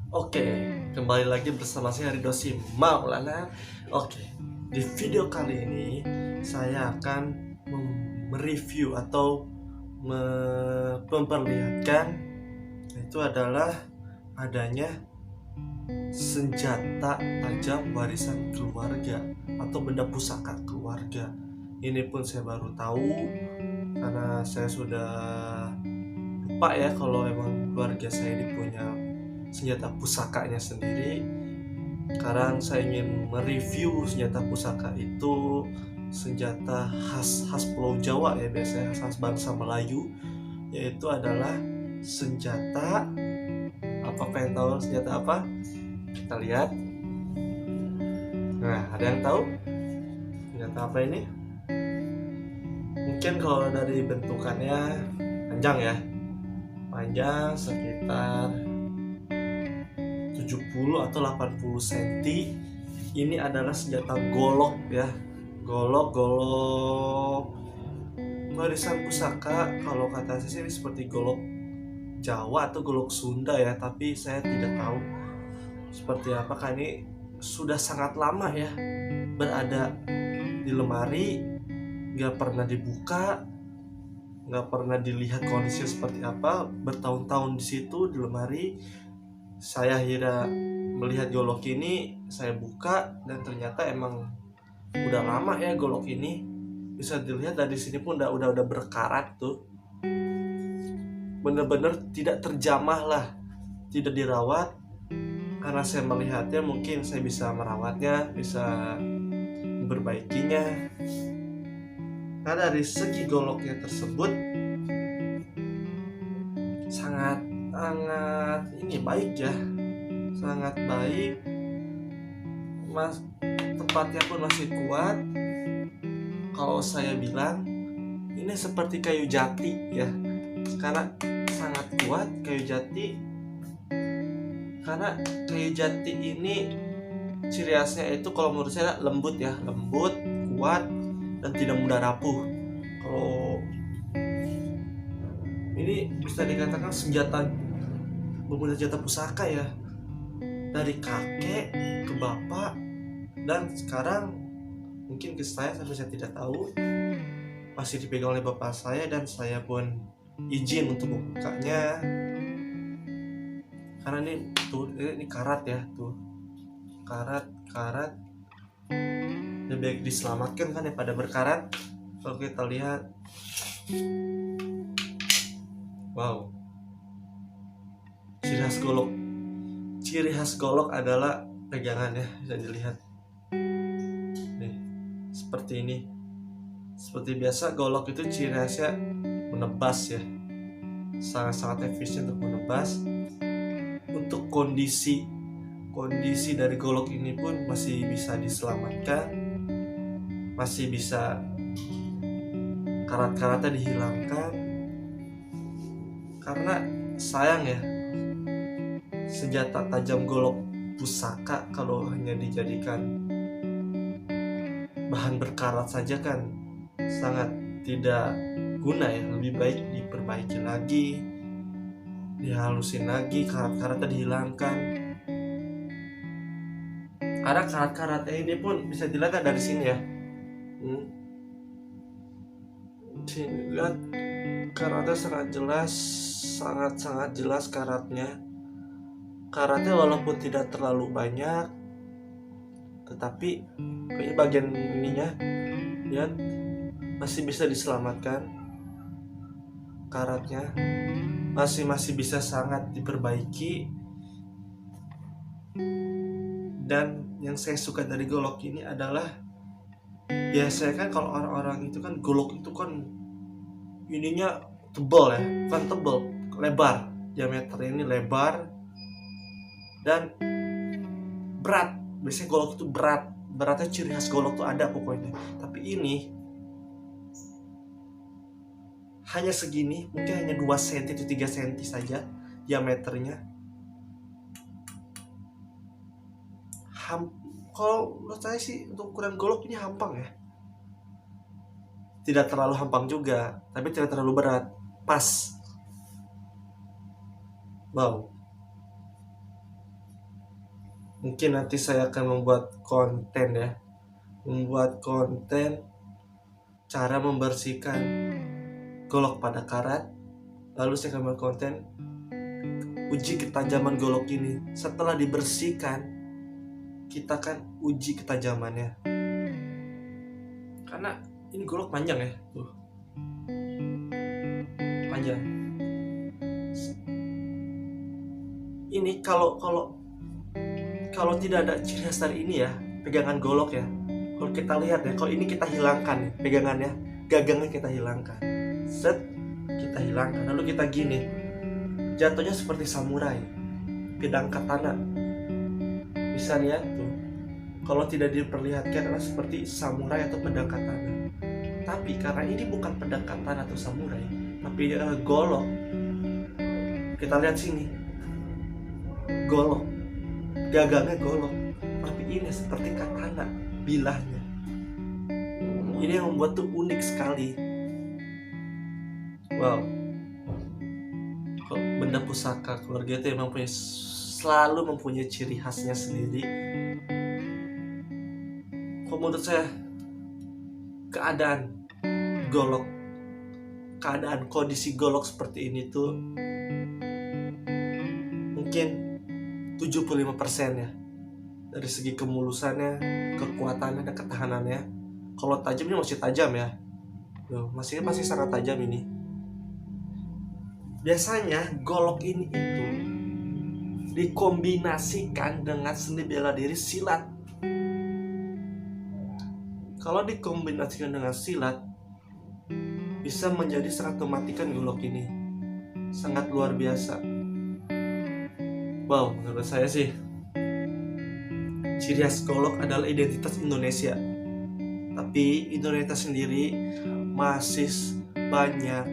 Oke, kembali lagi bersama saya Ridhosi Maulana. Oke, di video kali ini saya akan mereview atau memperlihatkan itu adalah adanya senjata tajam warisan keluarga atau benda pusaka keluarga. Ini pun saya baru tahu karena saya sudah lupa ya kalau emang keluarga saya ini punya senjata pusakanya sendiri. Sekarang saya ingin mereview senjata pusaka itu, senjata khas Pulau Jawa ya, biasanya khas bangsa Melayu, yaitu adalah senjata apa, pengen tahu senjata apa? Kita lihat. Nah, ada yang tahu senjata apa ini? Mungkin kalau dari bentukannya panjang ya, panjang sekitar 70 atau 80 cm. Ini adalah senjata golok ya. Golok warisan pusaka. Kalau kata saya sih seperti golok Jawa atau golok Sunda ya, tapi saya tidak tahu seperti apakah. Ini sudah sangat lama ya berada di lemari, nggak pernah dibuka, nggak pernah dilihat kondisi seperti apa. Bertahun-tahun di situ di lemari. Saya akhirnya melihat golok ini, saya buka dan ternyata emang udah lama ya golok ini. Bisa dilihat dari sini pun udah berkarat tuh. Bener-bener tidak terjamah lah, tidak dirawat. Karena saya melihatnya, mungkin saya bisa merawatnya, bisa memperbaikinya. Karena dari segi goloknya tersebut sangat ini baik ya, sangat baik. Tempatnya pun masih kuat. Kalau saya bilang ini seperti kayu jati ya, karena sangat kuat kayu jati. Karena kayu jati ini ciri khasnya itu kalau menurut saya lembut ya, lembut, kuat, dan tidak mudah rapuh. Kalau ini bisa dikatakan senjata pusaka ya, dari kakek ke bapak, dan sekarang mungkin ke saya, sampai saya tidak tahu, masih dipegang oleh bapak saya dan saya pun izin untuk membukanya. Karena ini karat ya, tuh karat lebih baik diselamatkan kan daripada berkarat. Kalau kita lihat, wow, ciri khas golok adalah pegangan ya, bisa dilihat nih, seperti ini. Seperti biasa golok itu ciri khasnya menebas ya, sangat efisien untuk menebas. Untuk kondisi dari golok ini pun masih bisa diselamatkan, masih bisa karat-karatnya dihilangkan. Karena sayang ya, senjata tajam golok pusaka kalau hanya dijadikan bahan berkarat saja kan sangat tidak guna ya. Lebih baik diperbaiki lagi, dihalusin lagi, karat-karatnya dihilangkan. Karena karat-karatnya ini pun bisa dilihat dari sini ya. Sini lihat, karatnya sangat jelas, sangat jelas karatnya. Karatnya walaupun tidak terlalu banyak, tetapi kayaknya bagian ininya lihat masih bisa diselamatkan. Karatnya masih bisa sangat diperbaiki. Dan yang saya suka dari golok ini adalah, biasanya kan kalau orang-orang itu kan golok itu kan ininya tebal ya, bukan tebal, lebar. Diameter ini lebar dan berat. Biasanya golok itu beratnya ciri khas golok tuh ada pokoknya. Tapi ini hanya segini, mungkin hanya 2 cm atau 3 cm saja diameternya. Kalau menurut saya sih untuk ukuran golok ini hampang ya. Tidak terlalu hampang juga, tapi tidak terlalu berat, pas. Wow, Mungkin nanti saya akan membuat konten ya, membuat konten cara membersihkan golok pada karat. Lalu saya akan membuat konten uji ketajaman golok ini. Setelah dibersihkan, kita akan uji ketajamannya. Karena ini golok panjang ya, tuh panjang. Ini kalau tidak ada ciri khas dari ini ya, pegangan golok ya. Kalau kita lihat ya, kalau ini kita hilangkan nih, pegangannya, gagangnya kita hilangkan. Set, kita hilangkan. Lalu kita gini, jatuhnya seperti samurai, pedang katana. Bisa lihat tuh, kalau tidak diperlihatkan adalah seperti samurai atau pedang katana. Tapi karena ini bukan pedang katana atau samurai, tapi ini adalah golok. Kita lihat sini, golok, gagangnya golok, tapi ini seperti katana, bilahnya. Ini yang membuat tuh unik sekali. Wow, benda pusaka keluarga itu memang selalu mempunyai ciri khasnya sendiri. Kalau menurut saya, keadaan golok, keadaan kondisi golok seperti ini tuh mungkin 75% ya, dari segi kemulusannya, kekuatannya, dan ketahanannya. Kalau tajamnya masih tajam ya, masih sangat tajam ini. Biasanya golok ini itu dikombinasikan dengan seni bela diri silat. Kalau dikombinasikan dengan silat, bisa menjadi sangat mematikan golok ini. Sangat luar biasa. Wow, menurut saya sih ciri khas golok adalah identitas Indonesia. Tapi Indonesia sendiri masih banyak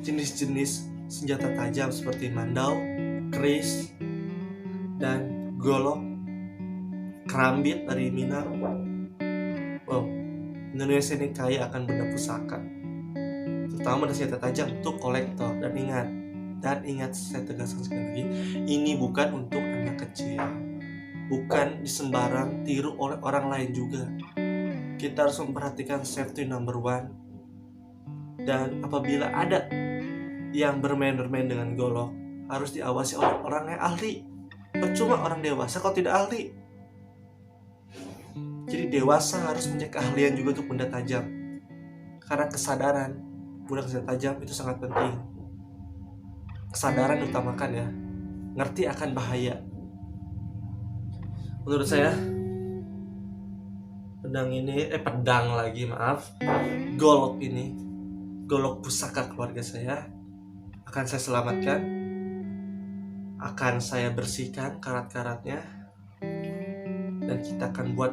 jenis-jenis senjata tajam seperti mandau, keris, dan golok, kerambit dari Minang. Wow, Indonesia ini kaya akan benda pusaka, terutama dari senjata tajam untuk kolektor. Dan ingat, saya tegaskan sekali lagi, ini bukan untuk anak kecil, bukan disembarang tiru oleh orang lain juga. Kita harus memperhatikan safety number one. Dan apabila ada yang bermain dengan golok, harus diawasi oleh orang yang ahli. Percuma orang dewasa kalau tidak ahli. Jadi dewasa harus punya keahlian juga untuk benda tajam, karena kesadaran menggunakan senjata tajam itu sangat penting. Kesadaran utamakan ya, ngerti akan bahaya. Menurut saya golok ini, golok pusaka keluarga saya, akan saya selamatkan, akan saya bersihkan karat-karatnya, dan kita akan buat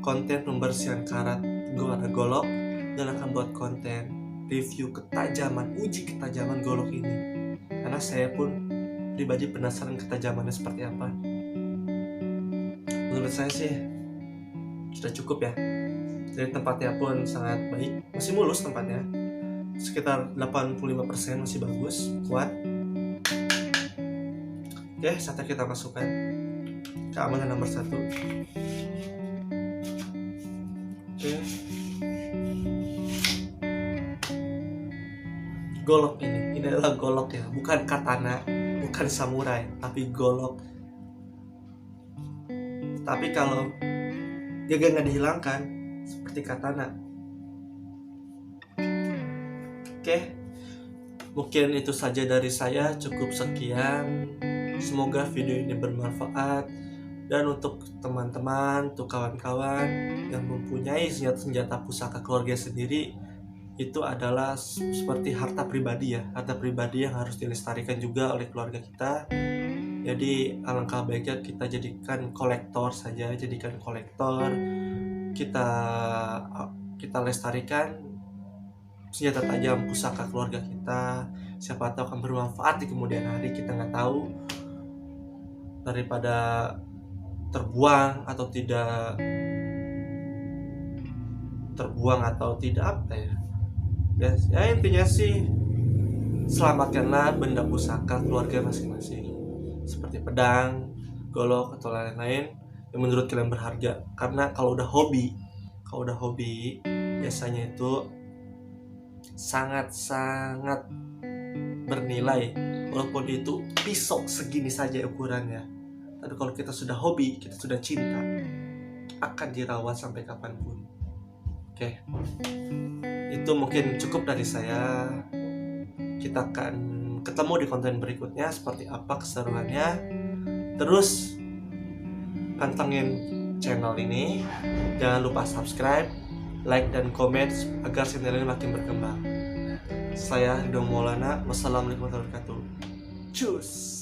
konten pembersihan karat golok, dan akan buat konten review ketajaman, uji ketajaman golok ini, karena saya pun pribadi penasaran ketajamannya seperti apa. Menurut saya sih sudah cukup ya. Jadi tempatnya pun sangat baik, masih mulus tempatnya, sekitar 85% masih bagus, kuat. Oke, saatnya kita masukkan keamanan nomor 1. Oke. Golok ini adalah golok ya, bukan katana, bukan samurai, tapi golok. Tapi kalau gagang nggak dihilangkan, seperti katana. Oke, mungkin itu saja dari saya, cukup sekian. Semoga video ini bermanfaat. Dan untuk teman-teman, untuk kawan-kawan yang mempunyai senjata pusaka keluarga sendiri, itu adalah seperti harta pribadi ya, harta pribadi yang harus dilestarikan juga oleh keluarga kita. Jadi alangkah baiknya kita jadikan kolektor saja, jadikan kolektor, kita lestarikan senjata tajam pusaka keluarga kita. Siapa tahu akan bermanfaat di kemudian hari, kita nggak tahu. Daripada terbuang atau tidak apa ya. Ya intinya sih, selamatkanlah benda pusaka keluarga masing-masing, seperti pedang, golok atau lain-lain yang menurut kalian berharga. Karena kalau udah hobi biasanya itu sangat-sangat bernilai, walaupun itu pisau segini saja ukurannya. Tapi kalau kita sudah hobi, kita sudah cinta, akan dirawat sampai kapanpun. Oke, itu mungkin cukup dari saya. Kita akan ketemu di konten berikutnya seperti apa keseruannya. Terus pantengin channel ini, jangan lupa subscribe, like, dan komen agar channel ini makin berkembang. Saya Ridho Maulana. Wassalamualaikum warahmatullahi wabarakatuh. Cus.